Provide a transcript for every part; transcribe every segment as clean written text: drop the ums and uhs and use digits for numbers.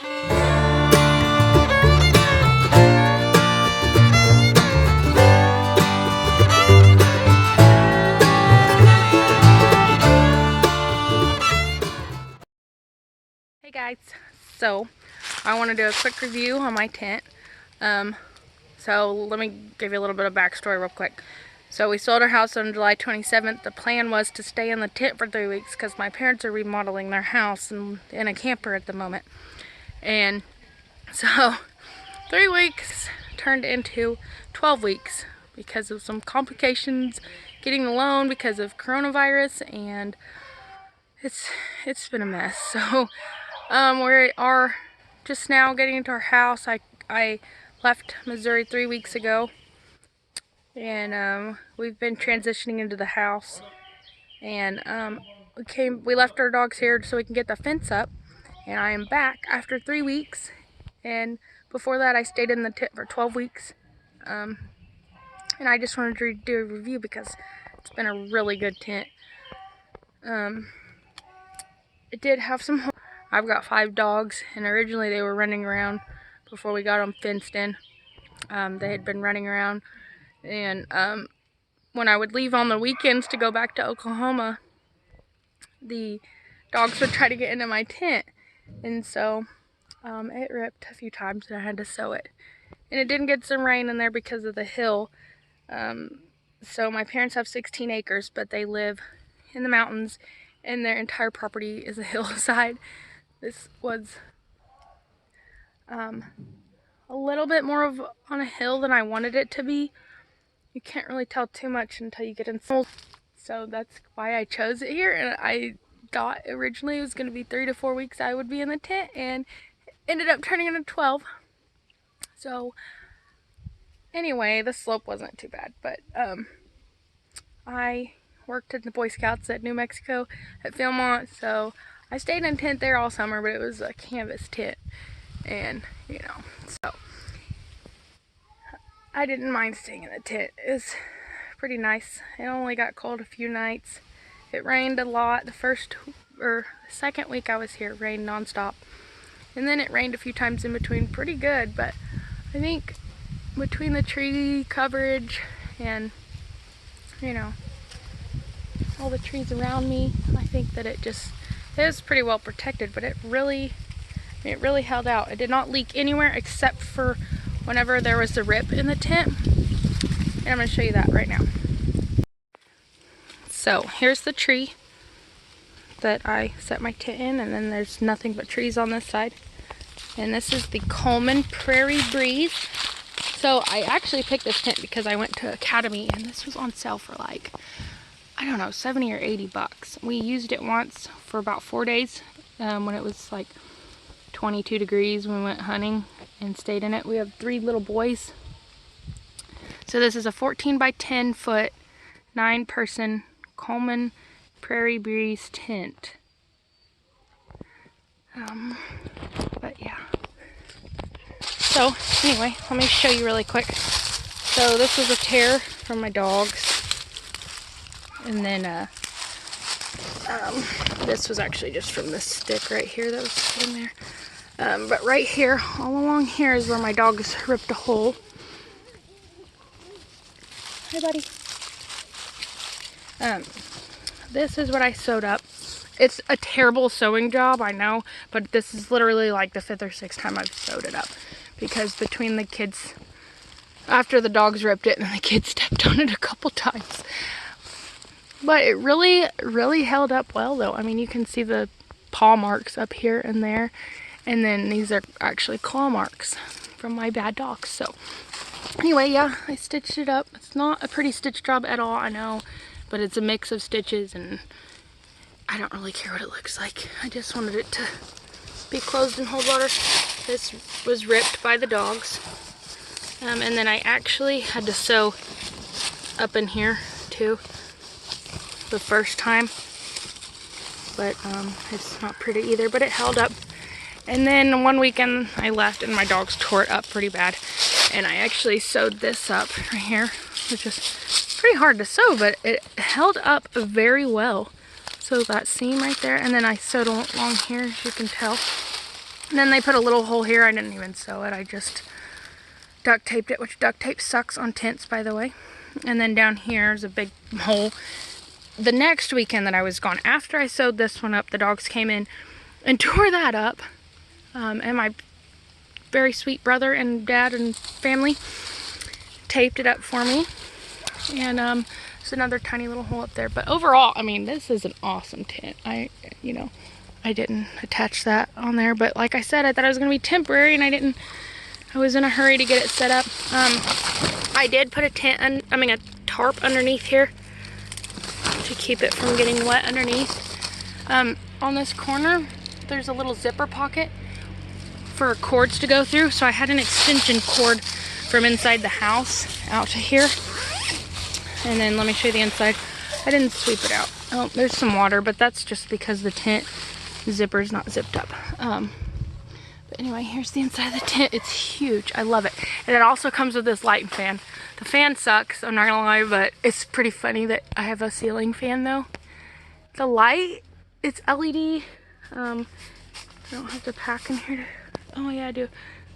Hey guys, so I want to do a quick review on my tent. So let me give you a little bit of backstory real quick. So we sold our house on July 27th. The plan was to stay in the tent for 3 weeks because my parents are remodeling their house in a camper at the moment. And so 3 weeks turned into 12 weeks because of some complications getting the loan because of coronavirus, and it's been a mess. So we are just now getting into our house. I left Missouri 3 weeks ago, and we've been transitioning into the house. And we left our dogs here so we can get the fence up. And I am back after 3 weeks. And before that, I stayed in the tent for 12 weeks. And I just wanted to do a review because it's been a really good tent. It did have some. I've got 5 dogs, and originally they were running around before we got them fenced in. They had been running around, and when I would leave on the weekends to go back to Oklahoma, the dogs would try to get into my tent, and so it ripped a few times and I had to sew it. And it didn't get some rain in there because of the hill. So my parents have 16 acres, but they live in the mountains, and their entire property is a hillside. This was a little bit more of on a hill than I wanted it to be. You can't really tell too much until you get inside. So that's why I chose it here. And I thought originally it was going to be 3 to 4 weeks I would be in the tent, and it ended up turning into 12. So anyway, the slope wasn't too bad, but I worked at the Boy Scouts at New Mexico at Philmont, so I stayed in a tent there all summer, but it was a canvas tent, and so I didn't mind staying in the tent. It was pretty nice. It only got cold a few nights. It rained a lot. The second week I was here, it rained nonstop, and then it rained a few times in between pretty good, but I think between the tree coverage and all the trees around me, I think that it was pretty well protected, but it really held out. It did not leak anywhere except for whenever there was a rip in the tent, and I'm going to show you that right now. So here's the tree that I set my tent in, and then there's nothing but trees on this side. And this is the Coleman Prairie Breeze. So I actually picked this tent because I went to Academy, and this was on sale for like, I don't know, 70 or 80 bucks. We used it once for about 4 days when it was like 22 degrees. We went hunting and stayed in it. We have 3 little boys. So this is a 14 by 10 foot, 9-person Coleman Prairie Breeze tent. But yeah. So anyway, let me show you really quick. So this was a tear from my dogs. And then this was actually just from this stick right here that was sitting there. But right here, all along here is where my dogs ripped a hole. Hi, buddy. This is what I sewed up. It's a terrible sewing job, I know, but this is literally like the 5th or 6th time I've sewed it up, because between the kids, after the dogs ripped it, and the kids stepped on it a couple times. But it really held up well, though. I mean, you can see the paw marks up here and there, and then these are actually claw marks from my bad dogs. So anyway, yeah, I stitched it up. It's not a pretty stitch job at all, I know, but it's a mix of stitches, and I don't really care what it looks like. I just wanted it to be closed and hold water. This was ripped by the dogs, and then I actually had to sew up in here too the first time, but it's not pretty either, but it held up. And then one weekend I left and my dogs tore it up pretty bad, and I actually sewed this up right here, which is pretty hard to sew, but it held up very well. So that seam right there, and then I sewed along here, as you can tell. And then they put a little hole here. I didn't even sew it. I just duct taped it, which duct tape sucks on tents, by the way. And then down here is a big hole. The next weekend that I was gone, after I sewed this one up, the dogs came in and tore that up. And my very sweet brother and dad and family taped it up for me. And there's another tiny little hole up there. But overall, I mean, this is an awesome tent. I didn't attach that on there, but like I said, I thought it was gonna be temporary, and I was in a hurry to get it set up. I did put a tarp underneath here to keep it from getting wet underneath. On this corner, there's a little zipper pocket for cords to go through, so I had an extension cord from inside the house out to here. And then let me show you the inside. I didn't sweep it out. Oh, there's some water, but that's just because the tent zipper's not zipped up. But anyway, here's the inside of the tent. It's huge. I love it. And it also comes with this light and fan. The fan sucks, I'm not gonna lie, but it's pretty funny that I have a ceiling fan though. The light, it's LED. I don't have to pack in here. Oh yeah, I do.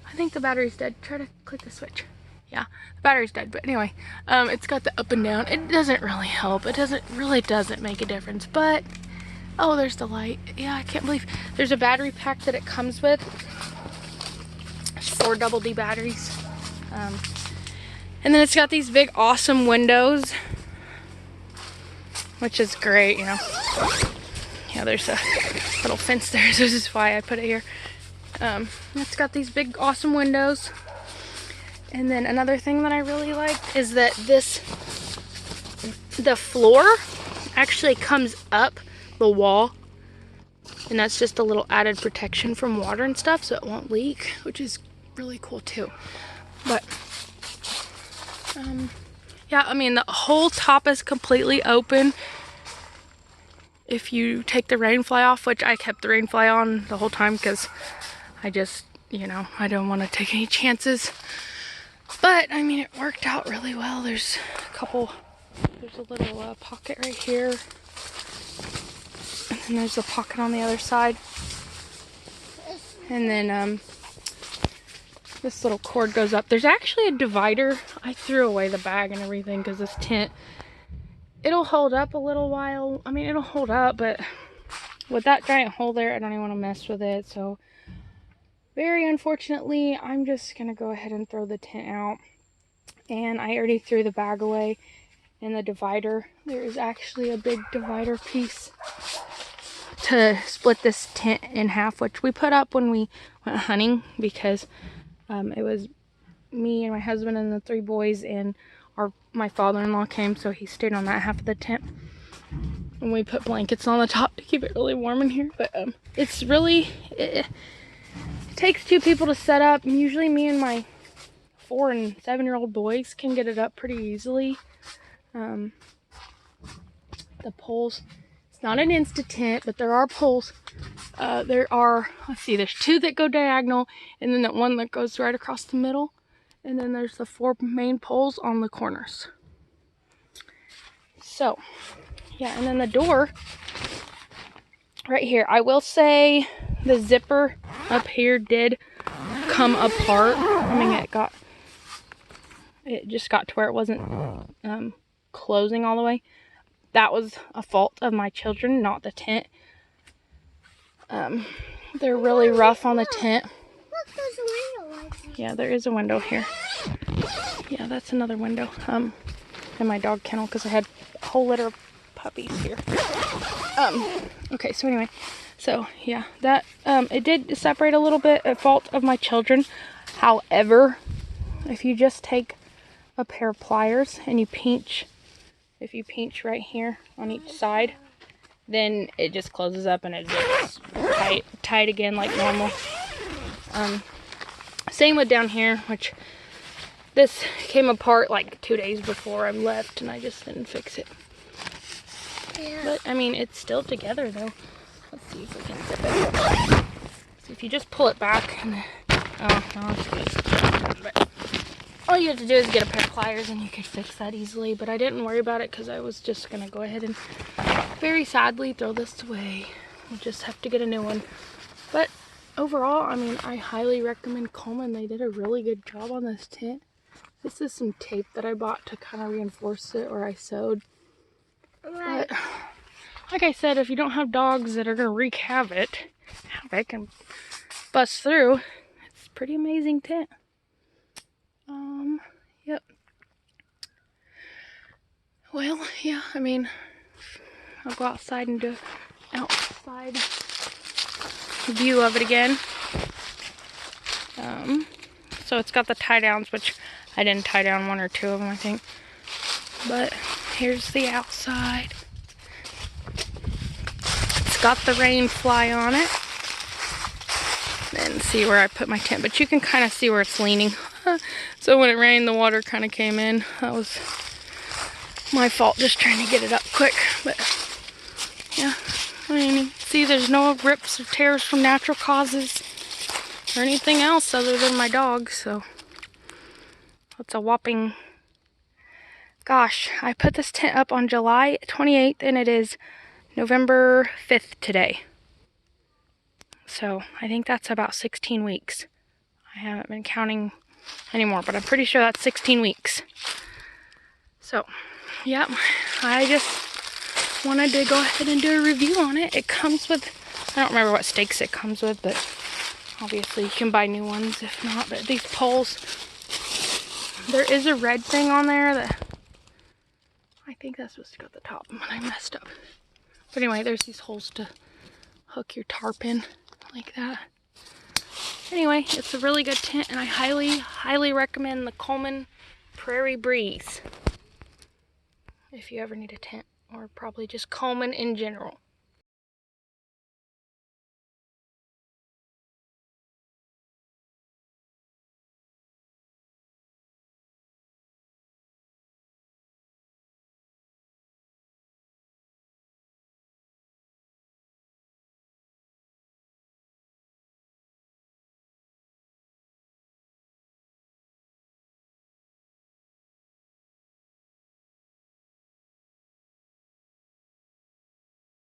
I think the battery's dead. Try to click the switch. Yeah, the battery's dead, but anyway, it's got the up and down. It doesn't really help. It really doesn't make a difference, but oh, there's the light. Yeah, I can't believe there's a battery pack that it comes with. There's 4 double D batteries. And then it's got these big awesome windows, which is great, you know. Yeah, there's a little fence there, so this is why I put it here. It's got these big awesome windows. And then another thing that I really like is that the floor actually comes up the wall, and that's just a little added protection from water and stuff, so it won't leak, which is really cool too. But yeah, I mean, the whole top is completely open if you take the rain fly off, which I kept the rain fly on the whole time because I just, you know, I don't want to take any chances. But I mean, it worked out really well. There's a little pocket right here, and then there's a pocket on the other side, and then this little cord goes up. There's actually a divider. I threw away the bag and everything because this tent, it'll hold up a little while. I mean, it'll hold up, but with that giant hole there, I don't even want to mess with it. So very unfortunately, I'm just gonna go ahead and throw the tent out. And I already threw the bag away. And the divider, there is actually a big divider piece to split this tent in half, which we put up when we went hunting because it was me and my husband and the 3 boys, and my father-in-law came, so he stayed on that half of the tent. And we put blankets on the top to keep it really warm in here. But it's really, it takes 2 people to set up. Usually me and my 4- and 7-year-old boys can get it up pretty easily. The poles, it's not an instant tent, but there are poles. There are, let's see, there's 2 that go diagonal, and then that one that goes right across the middle. And then there's the 4 main poles on the corners. So, yeah, and then the door right here. I will say the zipper up here did come apart. I mean, it just got to where it wasn't closing all the way. That was a fault of my children, not the tent. They're really rough on the tent. Look, there's a window right there. Yeah, there is a window here. Yeah, that's another window. In my dog kennel, because I had a whole litter of puppies here. Okay, so anyway, so yeah, that it did separate a little bit at fault of my children. However, if you just take a pair of pliers and you pinch, if you pinch right here on each side, then it just closes up and it's just tight again like normal. Same with down here, which this came apart like 2 days before I left and I just didn't fix it. Yeah. But I mean, it's still together though. Let's see if we can zip it. So if you just pull it back and oh no, it's good. But all you have to do is get a pair of pliers and you could fix that easily. But I didn't worry about it because I was just gonna go ahead and very sadly throw this away. We'll just have to get a new one. But overall, I mean, I highly recommend Coleman. They did a really good job on this tent. This is some tape that I bought to kind of reinforce it, or I sewed. But like I said, if you don't have dogs that are going to wreak havoc and bust through, it's a pretty amazing tent. Yep. Well, yeah, I mean, I'll go outside and do an outside view of it again. So it's got the tie downs, which I didn't tie down one or two of them, I think. But here's the outside. It's got the rain fly on it. And see where I put my tent, but you can kind of see where it's leaning. So when it rained, the water kind of came in. That was my fault, just trying to get it up quick. But yeah, I mean, see, there's no rips or tears from natural causes or anything else other than my dog. So that's a whopping, gosh, I put this tent up on July 28th and it is November 5th today. So I think that's about 16 weeks. I haven't been counting anymore, but I'm pretty sure that's 16 weeks. So, yep, I just wanted to go ahead and do a review on it. It comes with, I don't remember what stakes it comes with, but obviously you can buy new ones if not. But these poles, there is a red thing on there that, I think that's supposed to go at the top, but I messed up. But anyway, there's these holes to hook your tarp in. Like that. Anyway, it's a really good tent, and I highly recommend the Coleman Prairie Breeze if you ever need a tent, or probably just Coleman in general.